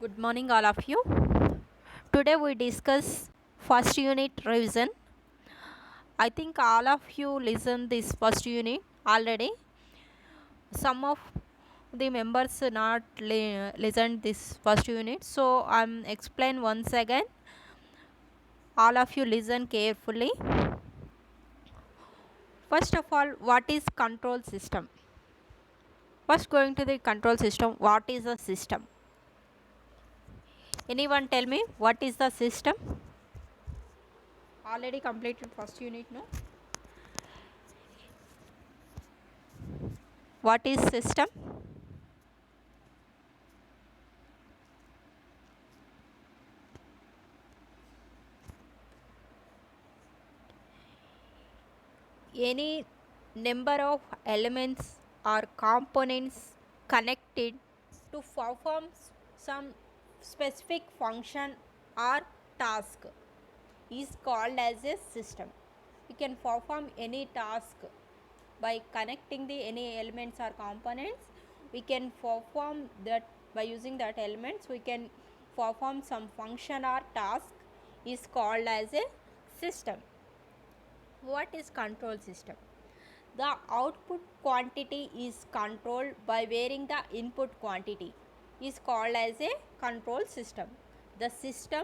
Good morning, all of you. Today we discuss first unit revision. I think all of you listened this first unit already. Some of the members not listened this first unit, so I'm explain once again. All of you listen carefully. First of all, what is control system? First, going to the control system. What is a system? Anyone tell me what is the system? Already completed first unit, no? What is system? Any number of elements or components connected to perform some specific function or task is called as a system. You can perform any task by connecting the any elements or components. We can perform that by using that elements. We can perform some function or task is called as a system. What is control system? The output quantity is controlled by varying the input quantity is called as a control system. The system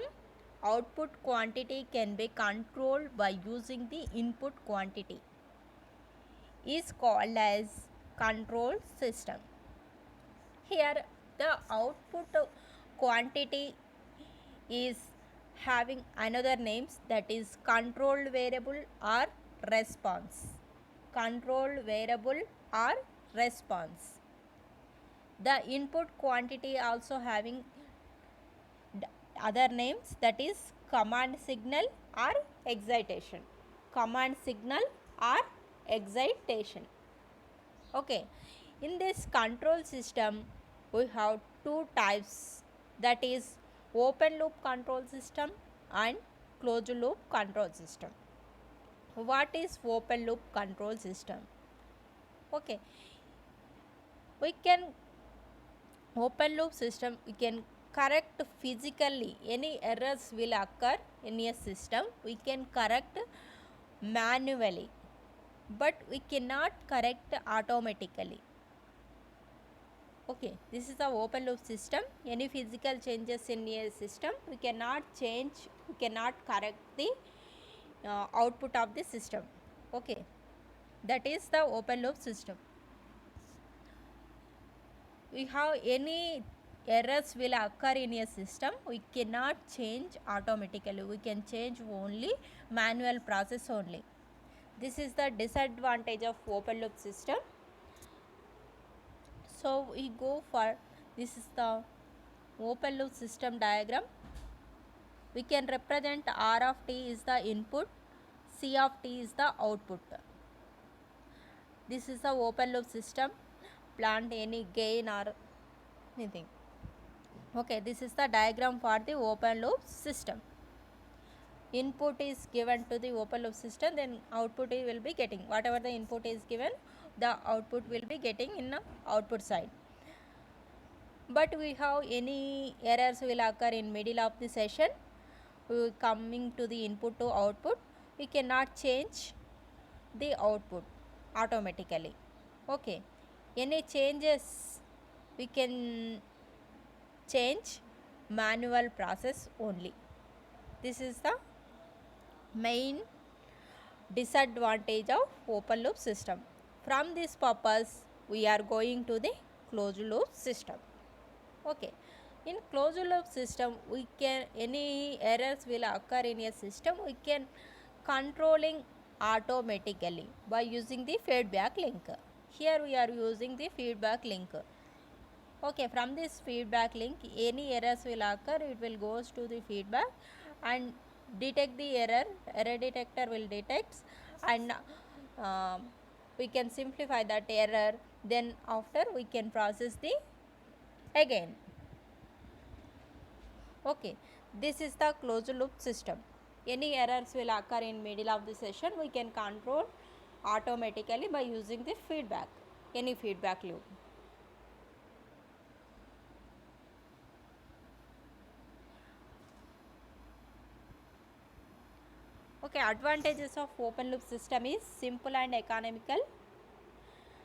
output quantity can be controlled by using the input quantity is called as control system. Here the output quantity is having another names, that is controlled variable or response. Controlled variable or response. The input quantity also having other names, that is command signal or excitation. Command signal or excitation. Okay, in this control system we have two types, that is open loop control system and closed loop control system. What is open loop control system? Okay, we can open loop system, we can correct physically any errors will occur in a system, we can correct manually, but we cannot correct automatically. Okay, this is the open loop system. Any physical changes in a system we cannot change, we cannot correct the output of the system. Okay, that is the open loop system. We have any errors will occur in a system, we cannot change automatically, we can change only manual process only. This is the disadvantage of open loop system. So we go for, this is the open loop system diagram. We can represent R of t is the input, C of t is the output. This is the open loop system, plant any gain or anything. Okay, this is the diagram for the open loop system. Input is given to the open loop system, then output will be getting whatever the input is given, the output will be getting in the output side. But we have any errors will occur in middle of the session, we coming to the input to output, we cannot change the output automatically. Okay, any changes we can change manual process only. This is the main disadvantage of open loop system. From this purpose we are going to the closed loop system. Okay, in closed loop system we can, any errors will occur in a system, we can controlling automatically by using the feedback link. Here we are using the feedback link. Okay, from this feedback link any errors will occur, it will goes to the feedback and detect the error detector will detect, and we can simplify that error, then after we can process the again. Okay, this is the closed loop system. Any errors will occur in middle of the session, we can control automatically by using the feedback, any feedback loop. Okay, advantages of open loop system is simple and economical.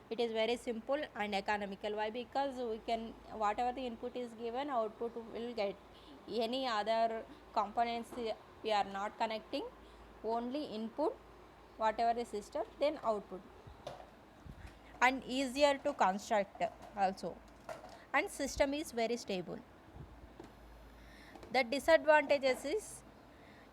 It is very simple and economical. Why? Because we can, whatever the input is given, output will get. Any other components we are not connecting, only input, whatever the system, then output, and easier to construct also, and system is very stable. The disadvantages is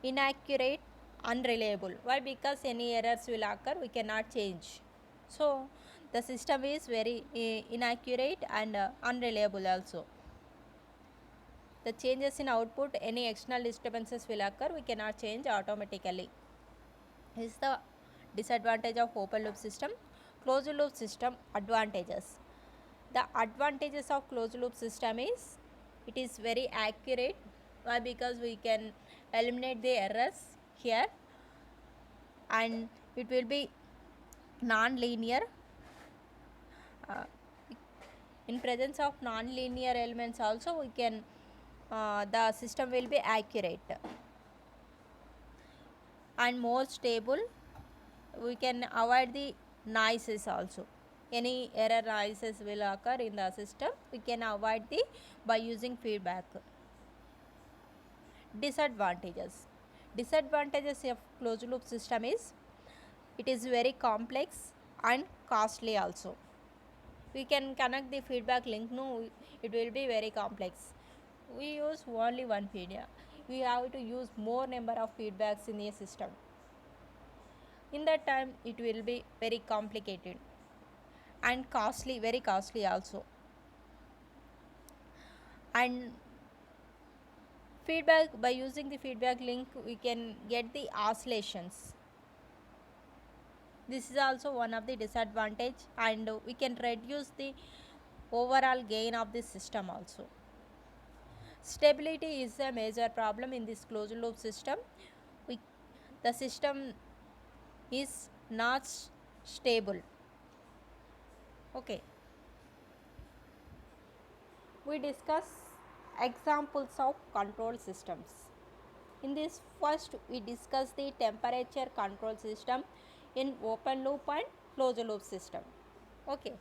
inaccurate, unreliable. Why? Because any errors will occur, we cannot change. So the system is very inaccurate and unreliable also. The changes in output, any external disturbances will occur, we cannot change automatically. This is the disadvantage of open loop system. Closed loop system advantages. The advantages of closed loop system is it is very accurate. Why? Because we can eliminate the errors here, and it will be non-linear. In presence of non-linear elements also, we can the system will be accurate and more stable. We can avoid the noises also. Any error noises will occur in the system, we can avoid the by using feedback. Disadvantages of closed loop system is it is very complex and costly also. We can connect the feedback link, no, it will be very complex. We use only one feedback, we have to use more number of feedbacks in a system. In that time it will be very complicated and costly, very costly also. And feedback, by using the feedback link we can get the oscillations. This is also one of the disadvantage, and we can reduce the overall gain of the system also. Stability is a major problem in this closed loop system. The system is not stable. Okay, we discuss examples of control systems. In this, first we discuss the temperature control system in open loop and closed loop system. Okay,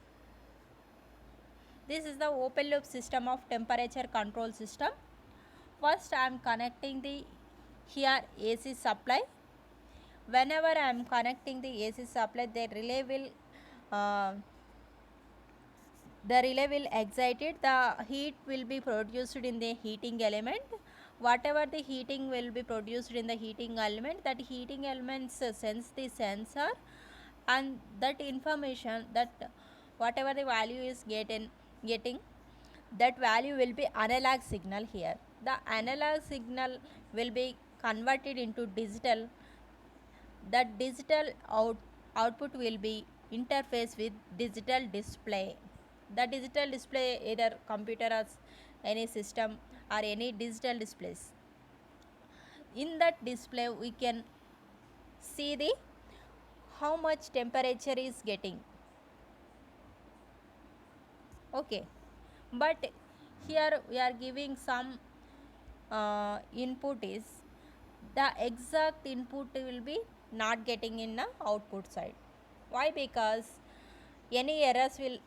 this is the open loop system of temperature control system. First I am connecting the here AC supply. Whenever I am connecting the AC supply, uh, the relay will excited, the heat will be produced in the heating element. Whatever the heating will be produced in the heating element, that heating elements sense the sensor, and that information, that whatever the value is getting, that value will be analog signal here. The analog signal will be converted into digital. That digital output will be interface with digital display. The digital display, either computer or any system or any digital displays. In that display we can see the how much temperature is getting. Okay, but here we are giving some input is the exact input will be not getting in the output side. Why? Because any errors will,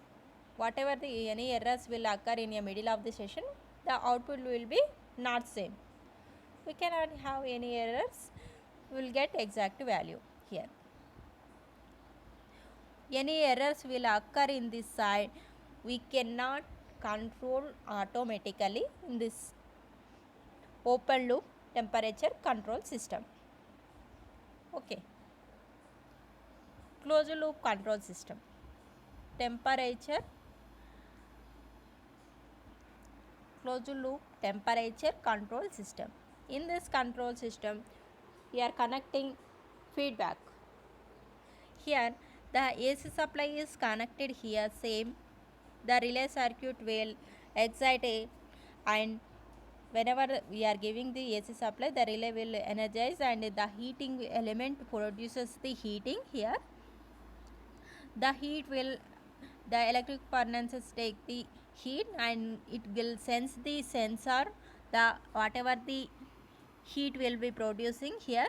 whatever the any errors will occur in the middle of the session, the output will be not same. We cannot have any errors, we will get exact value here. Any errors will occur in this side, we cannot control automatically in this open loop temperature control system. Okay, closed loop control system, temperature, closed loop temperature control system. In this control system we are connecting feedback. Here the AC supply is connected here, same. The relay circuit will excite it, and whenever we are giving the AC supply, the relay will energize and the heating element produces the heating here. The heat will, the electric furnaces take the heat and it will sense the sensor, the whatever the heat will be producing here.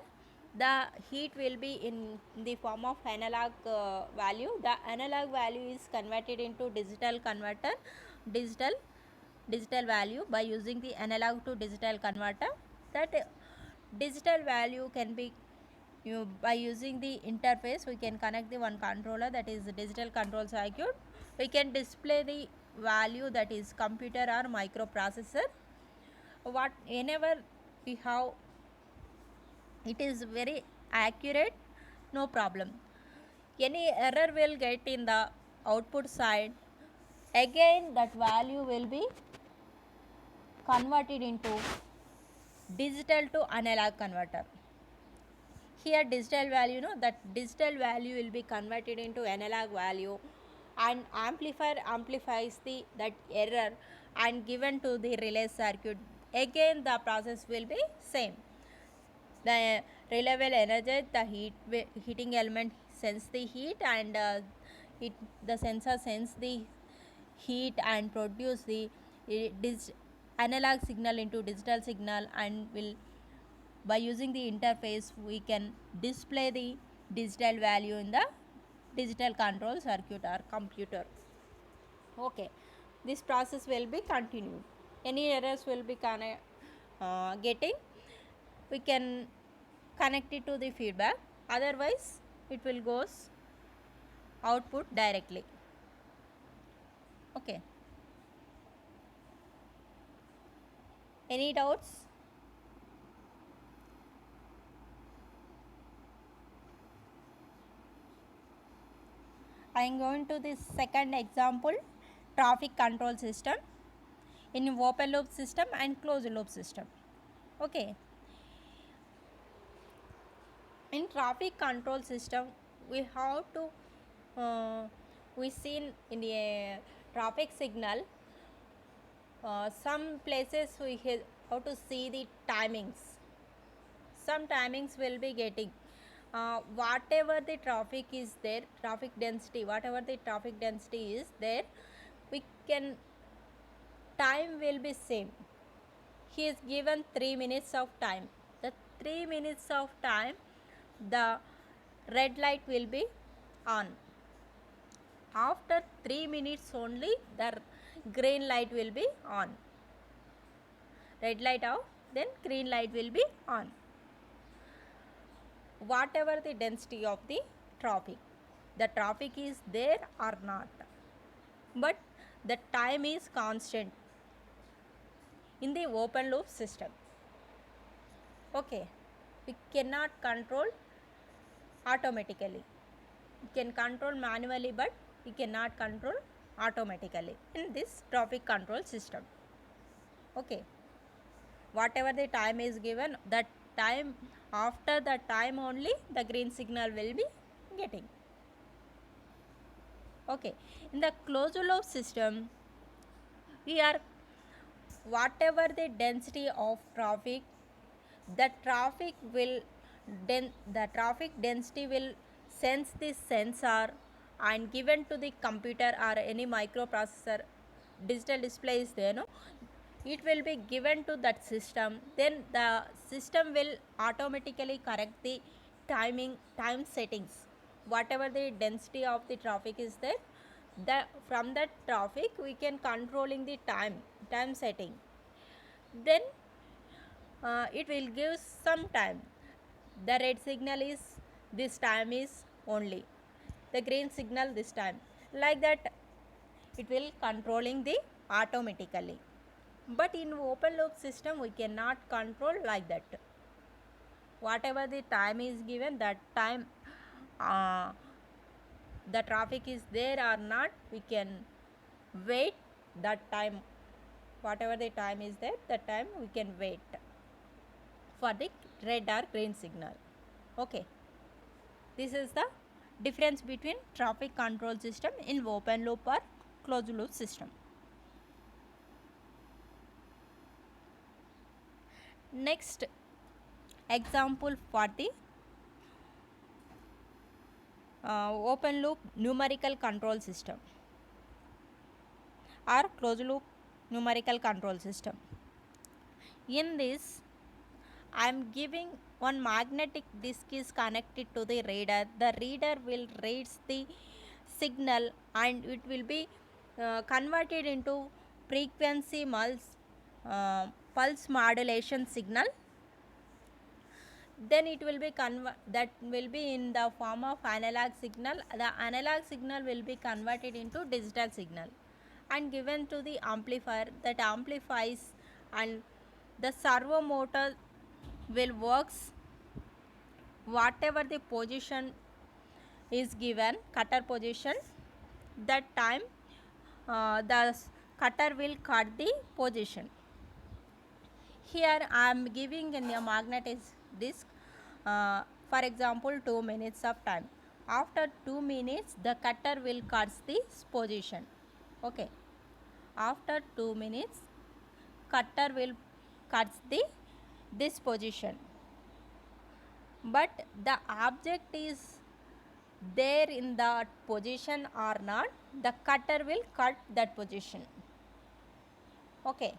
the heat will be in the form of analog value. The analog value is converted into digital converter, digital value by using the analog to digital converter. That digital value can be by using the interface. We can connect the one controller, that is the digital control circuit. We can display the value, that is computer or microprocessor. Whenever we have, it is very accurate, no problem. Any error will get in the output side, again that value will be converted into digital to analog converter. Here digital value, that digital value will be converted into analog value, and amplifier amplifies the that error and given to the relay circuit. Again the process will be same. The relay will energize the heating element, sense the heat, and the sensor sense the heat and produce the analog signal into digital signal, and will by using the interface we can display the digital value in the digital control circuit or computer. Okay, this process will be continued. Any errors will be getting, we can connect it to the feedback, otherwise it will goes output directly. Okay, any doubts? I am going to the second example, traffic control system in open loop system and closed loop system. Okay, in traffic control system we have to we seen in a traffic signal, some places we have to see the timings. Some timings will be getting whatever the traffic is there, traffic density, whatever the traffic density is there, we can, time will be same. He is given 3 minutes of time. The 3 minutes of time the red light will be on. After 3 minutes only the green light will be on. Red light off, then green light will be on. Whatever the density of the traffic is there or not, but the time is constant in the open loop system. Okay, we cannot control automatically. We can control manually, but we cannot control automatically in this traffic control system. Okay, whatever the time is given, that time, after the time only the green signal will be getting. Okay, in the closed loop system we are, whatever the density of traffic, the traffic density will sense the sensor and given to the computer or any microprocessor. Digital display is there, no, it will be given to that system, then the system will automatically correct the time settings. Whatever the density of the traffic is there, from that traffic we can controlling the time setting. Then it will give some time. The red signal is this time is only, the green signal this time, like that it will controlling the automatically. But in open loop system we cannot control like that. Whatever the time is given, that time the traffic is there or not, we can wait that time. Whatever the time is there, that time we can wait for the red or green signal. Okay, this is the difference between traffic control system in open loop or closed loop system. Next example for the open loop numerical control system or closed loop numerical control system. In this, I am giving one magnetic disc is connected to the reader. The reader will read the signal and it will be converted into frequency pulse modulation signal. Then it will be that will be in the form of analog signal. The analog signal will be converted into digital signal and given to the amplifier that amplifies, and the servo motor will works whatever the position is given, cutter position. That time the cutter will cut the position. Here I am giving in a magnetic disc, for example 2 minutes of time. After 2 minutes the cutter will cut this position. Okay, after 2 minutes cutter will cut this position, but the object is there in that position or not, the cutter will cut that position. Okay,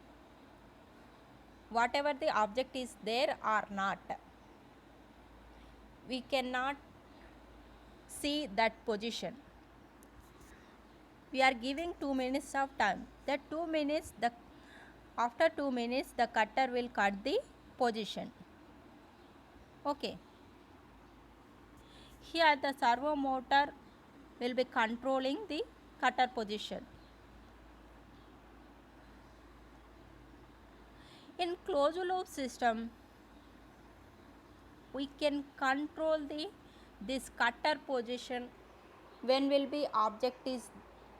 whatever the object is there or not, we cannot see that position. We are giving 2 minutes of time. That 2 minutes, after 2 minutes the cutter will cut the position. Okay, here the servo motor will be controlling the cutter position. In closed loop system, we can control this cutter position when will be object is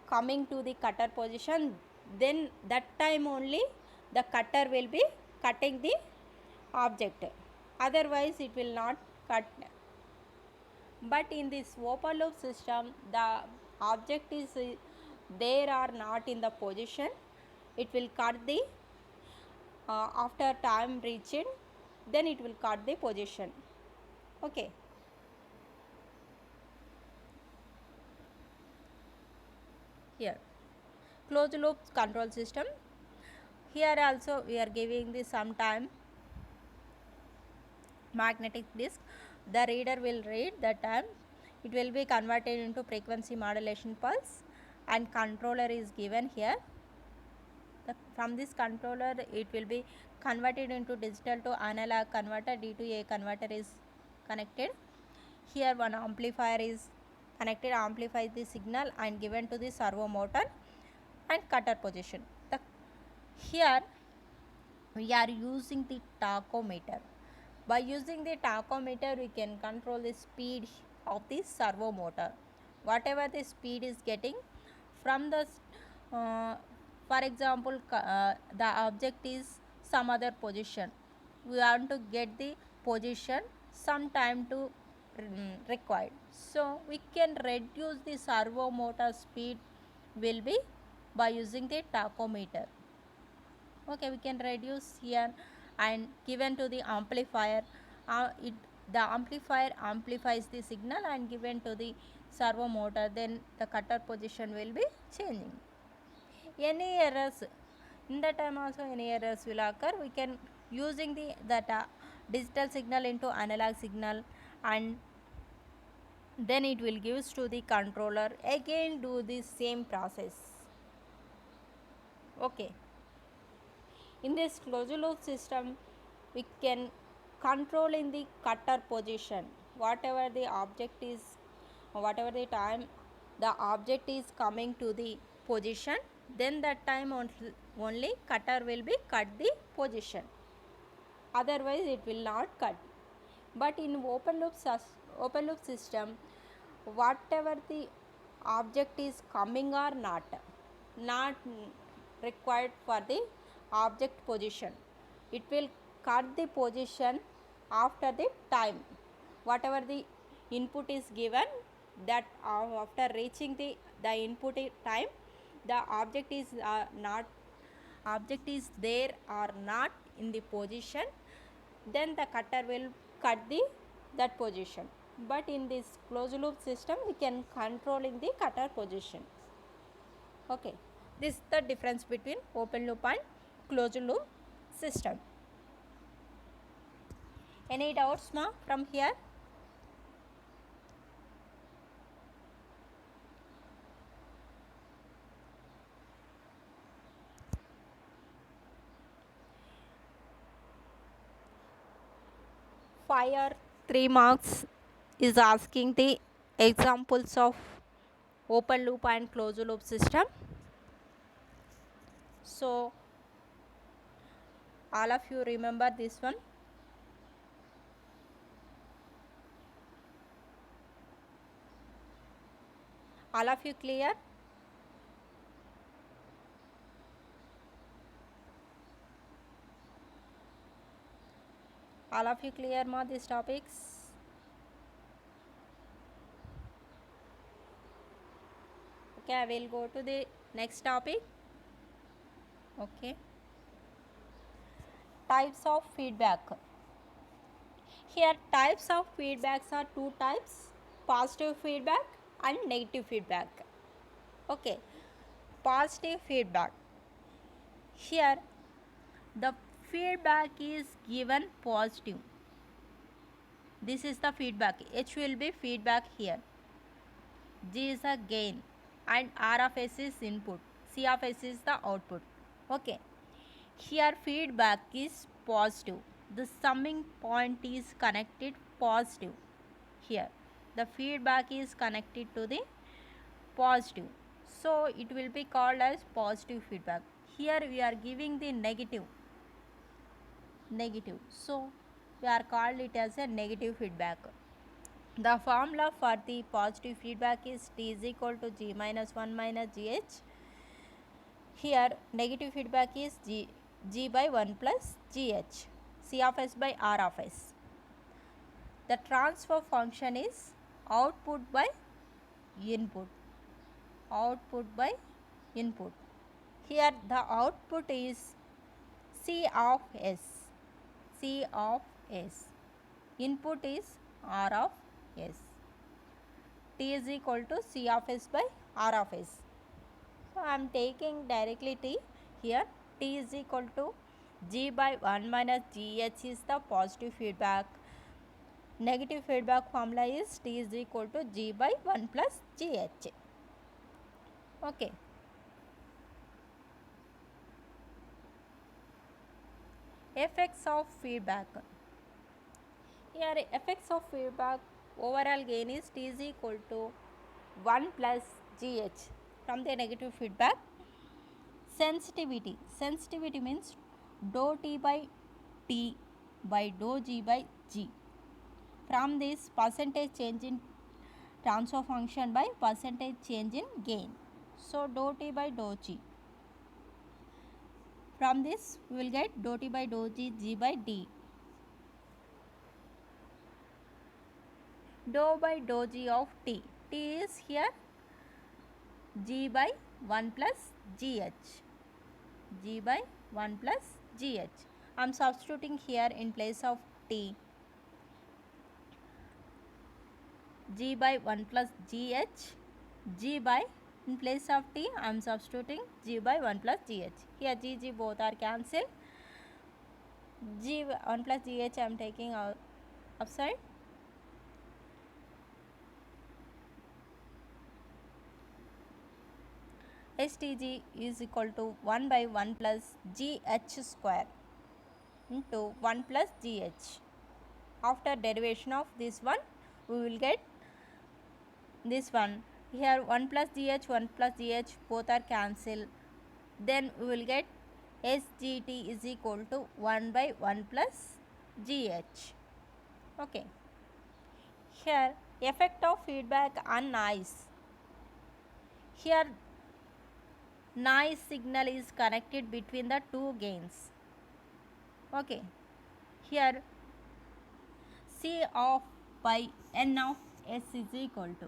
coming to the cutter position. Then that time only the cutter will be cutting the object, otherwise it will not cut. But in this open loop system, the object is there or not in the position, it will cut the after time reaching, then it will cut the position. Okay, here closed loop control system. Here also we are giving the some time magnetic disc. The reader will read that time, it will be converted into frequency modulation pulse, and controller is given here. From this controller it will be converted into digital to analog converter. D2A converter is connected. Here one amplifier is connected, amplifies the signal and given to the servo motor and cutter position. Here we are using the tachometer. By using the tachometer we can control the speed of the servo motor. Whatever the speed is getting from the for example the object is some other position, we want to get the position some time to required, so we can reduce the servo motor speed will be by using the tachometer. Okay, we can reduce here and given to the amplifier, the amplifier amplifies the signal and given to the servo motor, then the cutter position will be changing. Any errors, in that time also any errors will occur, we can using the digital signal into analog signal, and then it will gives to the controller, again do the same process. Okay, in this closed loop system we can control in the cutter position, whatever the object is, whatever the time the object is coming to the position, then that time only cutter will be cut the position, otherwise it will not cut. But in open loop system, whatever the object is coming or not required for the object position, it will cut the position after the time, whatever the input is given, that after reaching the input time, the object is object is there or not in the position, then the cutter will cut that position. But in this closed loop system we can control in the cutter position. Okay, this is the difference between open loop and closed loop system. Any doubts ma from here? Five or 3 marks is asking the examples of open loop and closed loop system. So all of you remember this one. All of you clear? All of you clear ma these topics? Okay, I will go to the next topic. Okay. Types of feedback. Here types of feedbacks are two types, positive feedback and negative feedback. Okay, positive feedback. Here the feedback is given positive. This is the feedback. H will be feedback here. G is a gain and R of S is input. C of S is the output. Okay. Here feedback is positive. The summing point is connected positive. Here the feedback is connected to the positive. So it will be called as positive feedback. Here we are giving the negative. So we are called it as a negative feedback. The formula for the positive feedback is T is equal to G minus 1 minus GH. Here negative feedback is G by 1 plus GH. C of S by R of S. The transfer function is output by input. Here the output is C of S. Input is R of S. T is equal to C of S by R of S. So I am taking directly T. Here T is equal to G by 1 minus GH is the positive feedback. Negative feedback formula is T is equal to G by 1 plus GH. Okay. Effects of feedback. Here effects of feedback, overall gain is T is equal to 1 plus GH from the negative feedback. Sensitivity means dou T by T by dou G by G. From this percentage change in transfer function by percentage change in gain. So dou T by dou G. From this we will get dou T by dou G, G by D. Dou by dou G of T. T is here G by 1 plus GH. G by 1 plus GH. I am substituting here in place of T. G by 1 plus GH. G by, in place of T I am substituting G by 1 plus GH. Here G both are cancelled. G 1 plus GH I am taking outside. STG is equal to 1 by 1 plus GH square into 1 plus GH. After derivation of this one, we will get this one. Here 1 plus GH both are cancelled. Then we will get SGT is equal to 1 by 1 plus GH. Okay. Here effect of feedback on noise. Here noise signal is connected between the two gains. Okay. Here C of by N of S is equal to,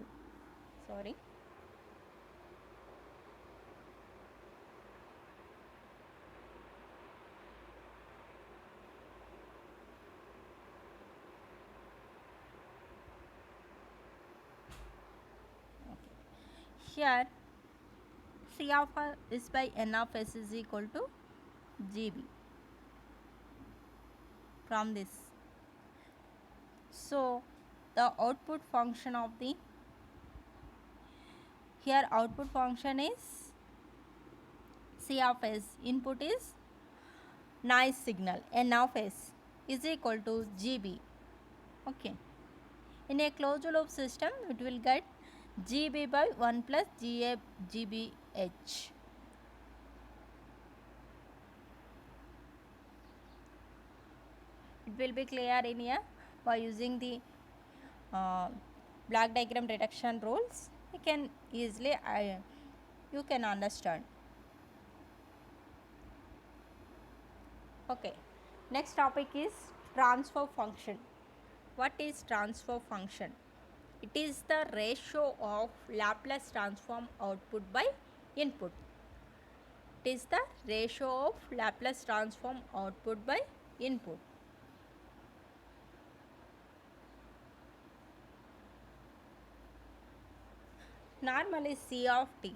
here C of S by N of S is equal to GB. From this So the output function of the, here output function is C of s, input is noise signal, N of s is equal to GB. Okay. In a closed loop system, it will get GB by 1 plus GA GBH. It will be clear in here by using the block diagram reduction rules. You can easily you can understand. Okay. Next topic is transfer function. What is transfer function? It is the ratio of Laplace transform output by input. It is the ratio of Laplace transform output by input. Normally C of t.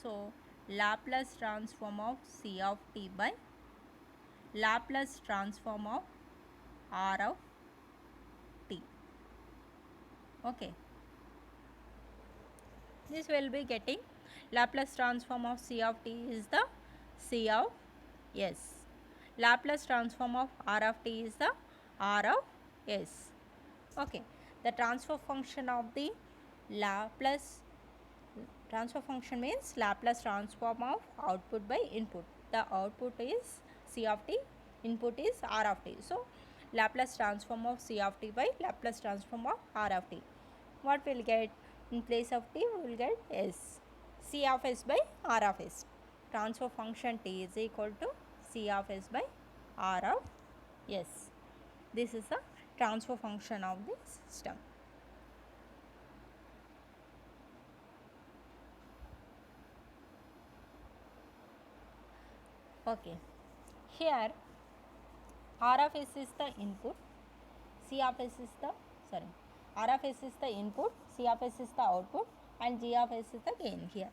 So Laplace transform of C of t by Laplace transform of R of t. Okay. This will be getting Laplace transform of C of t is the C of s. Laplace transform of R of t is the R of s. Okay. The transfer function of the Laplace transfer function means Laplace transform of output by input. The output is C of t, input is R of t. So Laplace transform of C of t by Laplace transform of R of t. What will get in place of t? We will get s. C of s by R of s. Transfer function t is equal to C of s by R of s. This is the transfer function of the system. Okay. Here R of s is the input, C of s is the, sorry, R of s is the input, C of s is the output, and G of s is the gain here.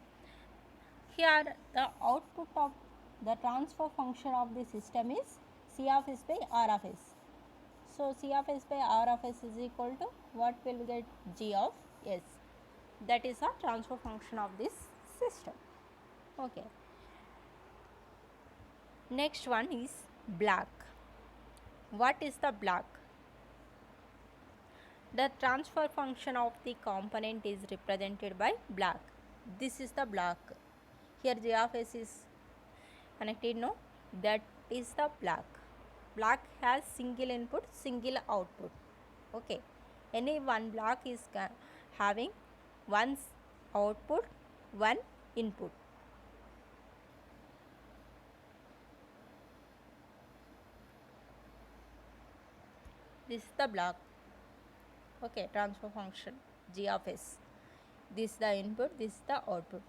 Here the output of the transfer function of the system is C of s by R of s. So C of s by R of s is equal to what will we get? G of s. That is a transfer function of this system. Okay. Next one is block. What is the block? The transfer function of the component is represented by block. This is the block. Here G of s is connected, no? That is the block. Block has single input, single output. Okay. Any one block is having one output, one input. This is the block. Okay, transfer function G of s. This is the input, this is the output.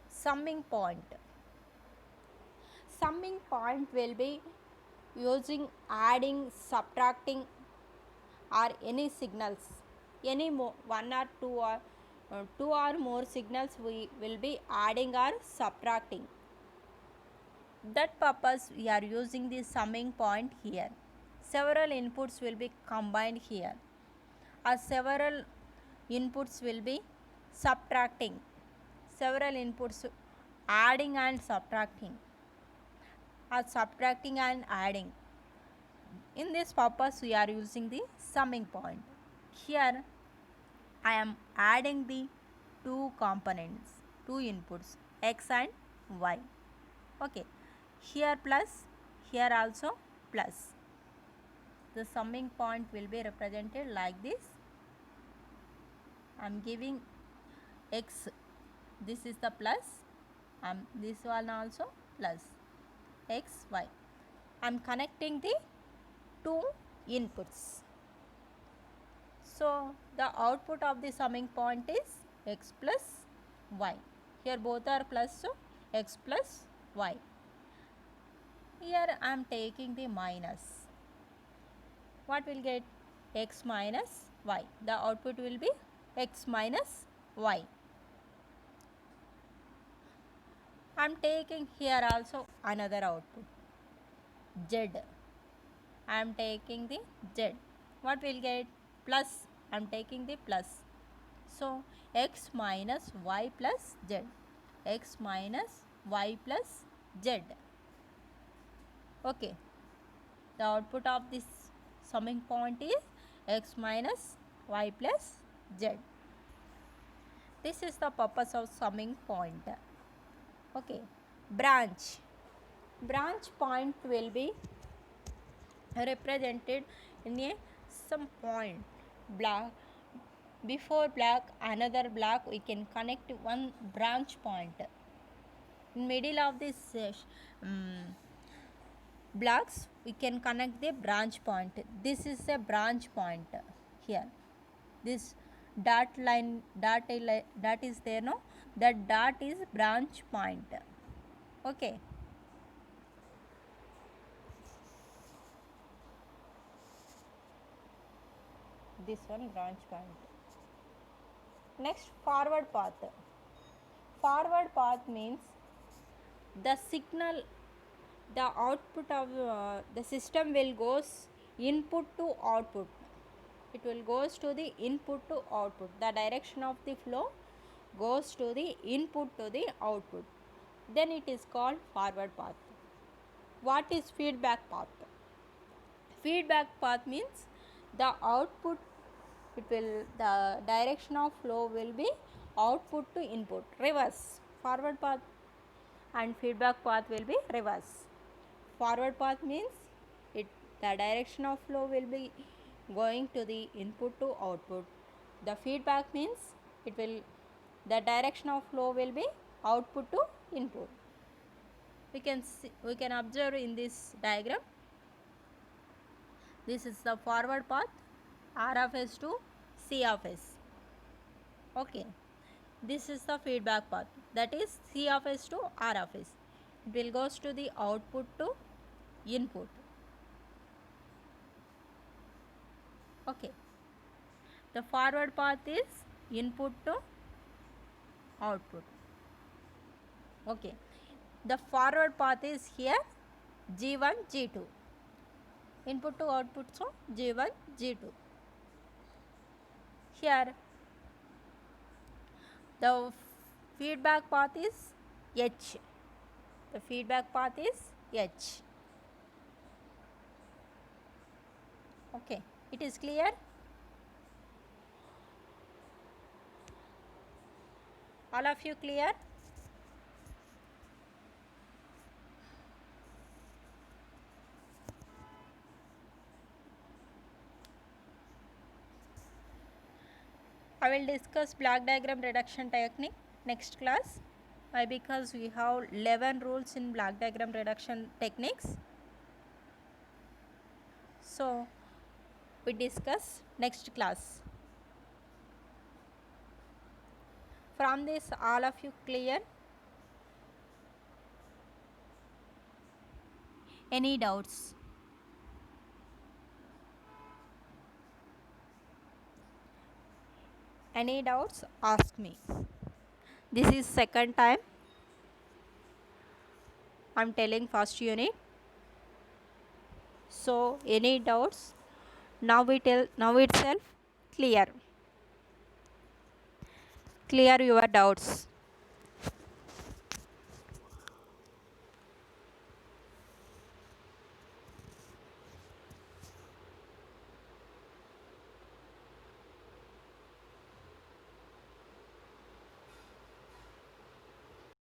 Summing point. Summing point will be using adding, subtracting, or any signals. Any one or two or more signals we will be adding or subtracting. That purpose we are using the summing point here. Several inputs will be combined here, or several inputs will be subtracting. Several inputs adding and subtracting, or subtracting and adding. In this purpose we are using the summing point. Here I am adding the two components, two inputs, x and y. Okay. Here plus, here also plus. The summing point will be represented like this. I am giving x, this is the plus, this one also plus, x, y. I am connecting the two inputs. So the output of the summing point is x plus y. Here both are plus, so x plus y. Here I am taking the minus. What will get? X minus y. The output will be x minus y. I am taking here also another output, z. I am taking the z. what we'll get? Plus. I'm taking the plus. So x minus y plus z. X minus y plus z. Okay. The output of this summing point is x minus y plus z. This is the purpose of summing point. Okay. Branch. Branch point will be represented in a some point. Block. Before block, another block, we can connect one branch point. In middle of this blocks, we can connect the branch point. This is a branch point here. This dot is there, no? That dot is branch point. Okay. This one branch point. Next, forward path. Forward path means the signal, the output of the system will goes input to output. It will goes to the input to output. The direction of the flow goes to the input to the output. Then it is called forward path. What is feedback path? Feedback path means the output, it will, the direction of flow will be output to input, reverse. Forward path and feedback path will be reverse. Forward path means it, the direction of flow will be going to the input to output. The feedback means it will, the direction of flow will be output to input. We can see, we can observe in this diagram. This is the forward path, R of S to C of S. Okay. This is the feedback path, that is C of S to R of S. It will goes to the output to input. Okay. The forward path is input to output. Okay. The forward path is here G1, G2. Input to output, so G1, G2. Here the feedback path is H. The feedback path is H. Okay. It is clear? All of you clear? I will discuss block diagram reduction technique next class. Why? Because we have 11 rules in block diagram reduction techniques. So we discuss next class. From this, all of you clear? Any doubts? Any doubts? Ask me. This is second time I am telling first unit. So any doubts? Now we tell, now itself clear. Clear your doubts.